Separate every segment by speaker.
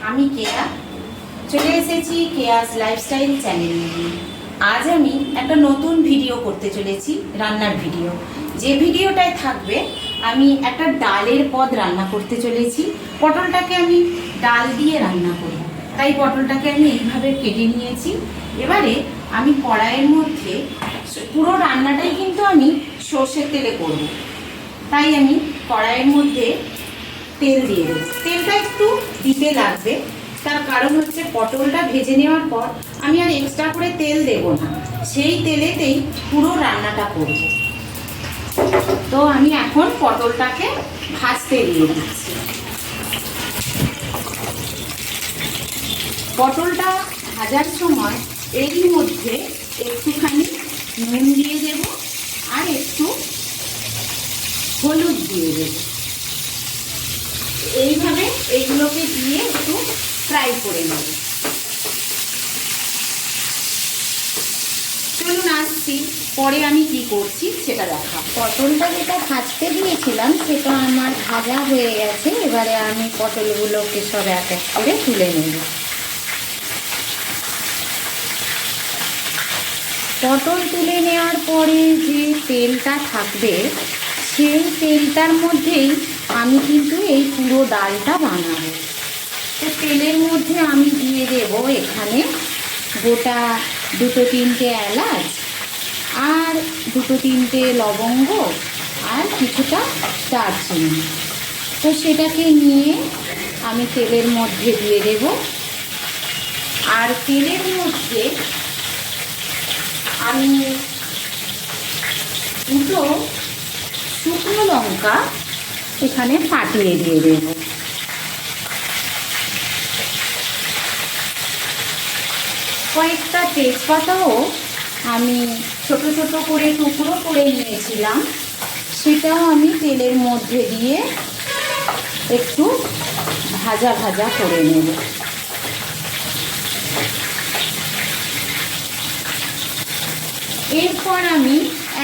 Speaker 1: আমি কেয়া চলে এসেছি কেয়াস লাইফস্টাইল চ্যানেল নিয়ে। আজ আমি একটা নতুন ভিডিও করতে চলেছি, রান্নার ভিডিও। যে ভিডিওটায় থাকবে আমি একটা ডালের পদ রান্না করতে চলেছি। পটলটাকে আমি ডাল দিয়ে রান্না করব, তাই পটলটাকে আমি এইভাবে কেটে নিয়েছি। এবারে আমি কড়াইয়ের মধ্যে পুরো রান্নাটাই কিন্তু আমি সর্ষের তেলে করব, তাই আমি কড়াইয়ের মধ্যে তেল দিয়ে দেবো। তেলটা একটু দিতে লাগবে, তার কারণ হচ্ছে পটলটা ভেজে নেওয়ার পর আমি আর এক্সট্রা করে তেল দেব না, সেই তেলেতেই পুরো রান্নাটা করব। তো আমি এখন পটলটাকে ভাজতে দিয়ে দিচ্ছি। পটলটা ভাজার সময় এরই মধ্যে একটুখানি নুন দিয়ে দেব আর একটু হলুদ দিয়ে দেব। এইভাবে এইগুলোকে দিয়ে একটু ফ্রাই করে নেব। চলুন আসছি, পরে আমি কি করছি সেটা দেখা।
Speaker 2: পটলটা যেটা ভাজতে দিয়েছিলাম সেটা আমার ভাজা হয়ে গেছে। এবারে আমি পটলগুলোকে সব এক এক করে তুলে নেব। পটল তুলে নেওয়ার পরে যে তেলটা থাকবে সেই তেলটার মধ্যেই আমি কিন্তু এই পুরো ডালটা বানাবো। তো তেলের মধ্যে আমি দিয়ে দেব এখানে গোটা 2-3টে এলাচ আর 2-3টে লবঙ্গ আর কিছুটা দারচিনি। তো সেটাকে নিয়ে আমি তেলের মধ্যে দিয়ে দেব। আর তেলের মধ্যে আমি 2টো শুকনো লঙ্কা এখানে ফাটিয়ে দিয়ে দেব। কয়েকটা তেজপাতাও আমি ছোট ছোট করে টুকরো করে নিয়েছিলাম, সেটাও আমি তেলের মধ্যে দিয়ে একটু ভাজা ভাজা করে নেব। এরপর আমি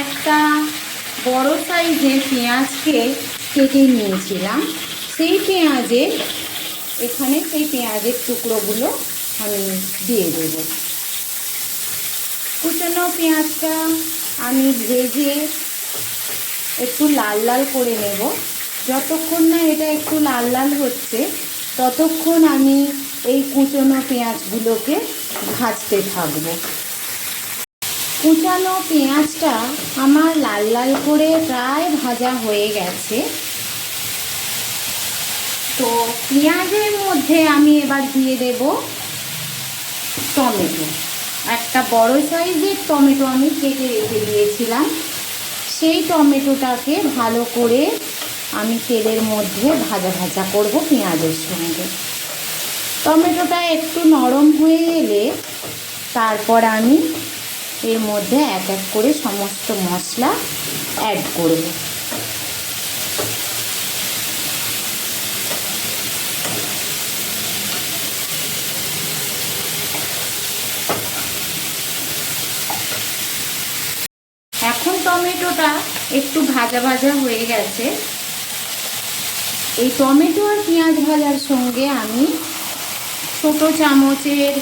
Speaker 2: একটা বড় সাইজের পেঁয়াজকে কেটে নিয়েছিলাম, সেই পেঁয়াজের টুকরোগুলো আমি দিয়ে দেব। কুচানো পেঁয়াজটা আমি ভেজে একটু লাল লাল করে নেব। যতক্ষণ না এটা একটু লাল লাল হচ্ছে ততক্ষণ আমি এই কুচানো পেঁয়াজগুলোকে ভাজতে থাকবো। কুচানো পেঁয়াজটা আমার লাল লাল করে প্রায় ভাজা হয়ে গেছে। তো পেঁয়াজের মধ্যে আমি এবার দিয়ে দেব টমেটো। একটা বড় সাইজের টমেটো আমি কেটে রেখে দিয়েছিলাম, সেই টমেটোটাকে ভালো করে আমি তেলের মধ্যে ভাজা ভাজা করব পেঁয়াজের সঙ্গে। টমেটোটা একটু নরম হয়ে এলে তারপর আমি এর মধ্যে এক এক করে সমস্ত মশলা অ্যাড করব। এখন টমেটোটা একটু ভাজা ভাজা হয়ে গেছে। এই টমেটো আর পেঁয়াজ ভাজার সঙ্গে আমি ছোট চামচের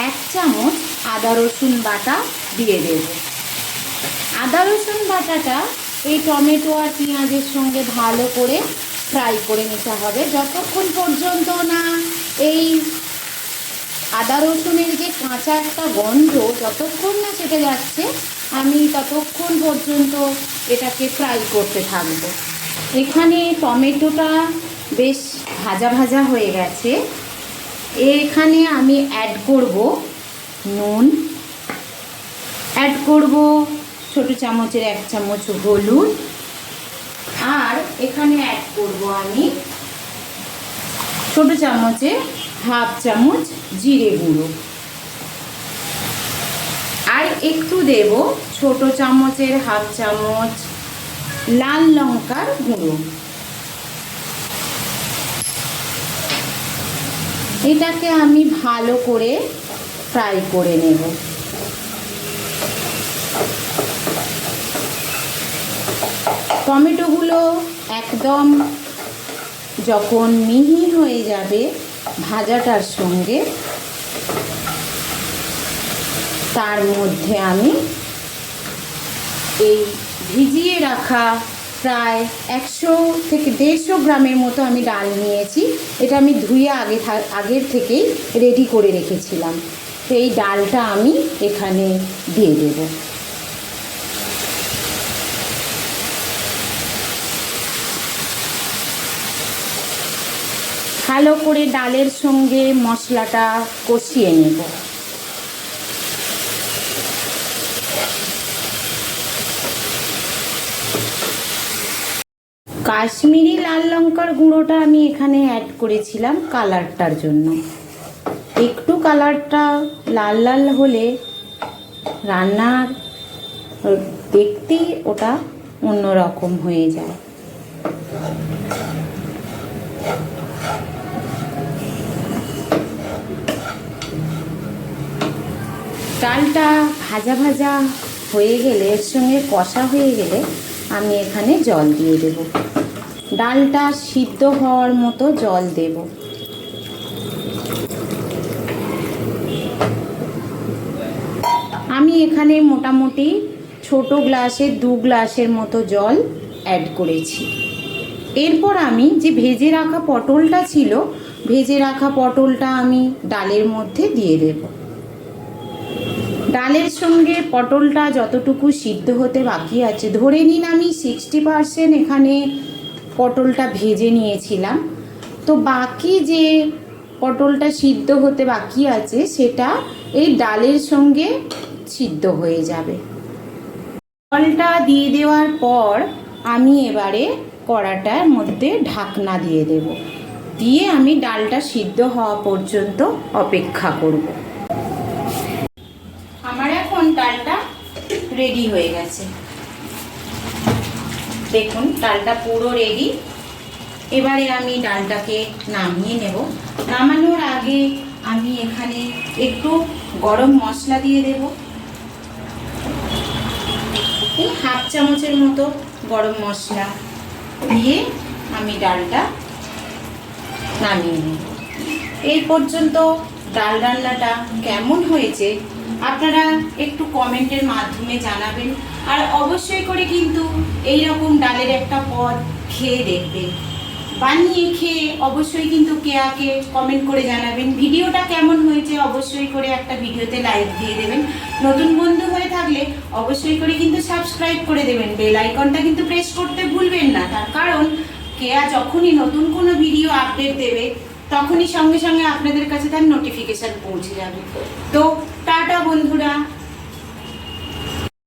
Speaker 2: 1 চামচ আদা রসুন বাটা দিয়ে দেব। আদা রসুন বাটাটা এই টমেটো আর পেঁয়াজের সঙ্গে ভালো করে ফ্রাই করে নিতে হবে। যতক্ষণ পর্যন্ত না এই আদা রসুনের যে কাঁচা একটা গন্ধ যতক্ষণ না কেটে যাচ্ছে আমি ততক্ষণ পর্যন্ত এটাকে ফ্রাই করতে থাকব। এখানে টমেটোটা বেশ ভাজা ভাজা হয়ে গেছে। এখানে আমি অ্যাড করব নুন, অ্যাড করব ছোট চামচের 1 চামচ হলুদ, আর এখানে অ্যাড করব আমি ছোট চামচের 1/2 চামচ জিরে গুঁড়ো, আর একটু দেব ছোট চামচের 1/2 চামচ লাল লঙ্কার গুঁড়ো। এটাকে আমি ভালো করে ফ্রাই করে নেব। টমেটোগুলো একদম যখন মিহি হয়ে যাবে ভাজাটার সঙ্গে তার মধ্যে আমি এই ভিজিয়ে রাখা প্রায় 100 থেকে 150 গ্রামের মতো আমি ডাল নিয়েছি। এটা আমি ধুয়ে আগের থেকেই রেডি করে রেখেছিলাম। তো এই ডালটা আমি এখানে দিয়ে দেব। ভালো করে ডালের সঙ্গে মশলাটা কষিয়ে নেব। কাশ্মীরি লাল লঙ্কার গুঁড়োটা আমি এখানে অ্যাড করেছিলাম কালারটার জন্য। একটু কালারটা লাল লাল হলে রান্নার দেখতেই ওটা অন্যরকম হয়ে যায়। ডালটা ভাজা ভাজা হয়ে গেলে, এর সঙ্গে কষা হয়ে গেলে আমি এখানে জল দিয়ে দেব। ডালটা সিদ্ধ হওয়ার মতো জল দেব। আমি এখানে মোটামুটি ছোট গ্লাসে 2 গ্লাসের মতো জল অ্যাড করেছি। এরপর আমি যে ভেজে রাখা পটলটা ছিল, ভেজে রাখা পটলটা আমি ডালের মধ্যে দিয়ে দেব। ডালের সঙ্গে পটলটা যতটুকু সিদ্ধ হতে বাকি আছে, ধরে নিন আমি 60% এখানে পটলটা ভেজে নিয়েছিলাম, তো বাকি যে পটলটা সিদ্ধ হতে বাকি আছে সেটা এই ডালের সঙ্গে সিদ্ধ হয়ে যাবে। জলটা দিয়ে দেওয়ার পর আমি এবারে কড়াটার মধ্যে ঢাকনা দিয়ে দেব। দিয়ে আমি ডালটা সিদ্ধ হওয়া পর্যন্ত অপেক্ষা করব। আমার এখন ডালটা রেডি হয়ে গেছে। দেখুন ডালটা পুরো রেডি। এবারে আমি ডালটাকে নামিয়ে নেব। নামানোর আগে আমি এখানে একটু গরম মশলা দিয়ে দেব। এই 1/2 চামচের মতো গরম মশলা দিয়ে আমি ডালটা নামিয়ে নেব। এই পর্যন্ত ডাল রান্নাটা কেমন হয়েছে আপনারা একটু কমেন্টের মাধ্যমে জানাবেন। আর অবশ্যই করে কিন্তু এই রকম ডালের একটা পদ খেয়ে দেখবেন। বানিয়ে খেয়ে অবশ্যই কিন্তু কেয়াকে কমেন্ট করে জানাবেন ভিডিওটা কেমন হয়েছে। অবশ্যই করে একটা ভিডিওতে লাইক দিয়ে দেবেন। নতুন বন্ধু হয়ে থাকলে অবশ্যই করে কিন্তু সাবস্ক্রাইব করে দেবেন। বেল আইকনটা কিন্তু প্রেস করতে ভুলবেন না, তার কারণ কেয়া যখনই নতুন কোনো ভিডিও আপডেট দেবে তখনই সঙ্গে সঙ্গে আপনাদের কাছে তার নোটিফিকেশান পৌঁছে যাবে। তো টাটা বন্ধুরা।